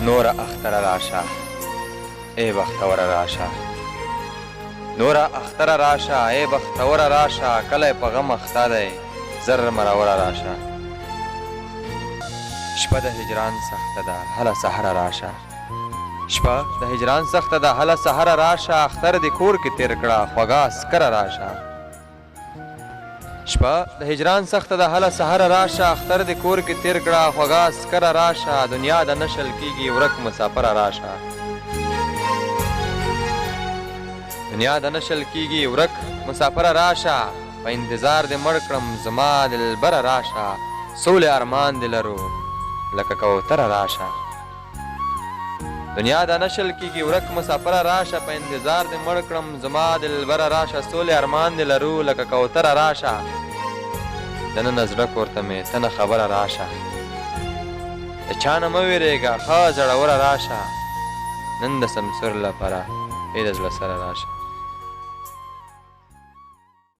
نور اختر راشه ای بختور راشه نور اختر راشه ای بختور راشه کله په غم اخته دی زر مرور راشه شپه د هجران سخته ده هله سحر راشه شپه د هجران سخته ده هله سحر راشه اختر د کور کې تیر کړه خوږه اسکر راشه شپه د هجران سخته ده هله سحر راشه اختر د کور کې تیر کړه خوږه اسکر راشه دنیا د نشل کیږي ورک مسافر راشه دنیا د نشل کیږي ورک مسافر راشه په انتظار د مړ کړم زما دلبر راشه سول ارمان د لرو لکه کوتر راشه دنیا د نشل کیږي ورک مسافر راشه په انتظار د مړ کړم زما دلبر راشه سول ارمان د لرو لکه کوتر راشه دننه زړه کور ته مې تنه خبره راشه د چا نه مه ویرېږه ښه زړوره راشه نن د سمسور لپاره ای د زړه سره راشه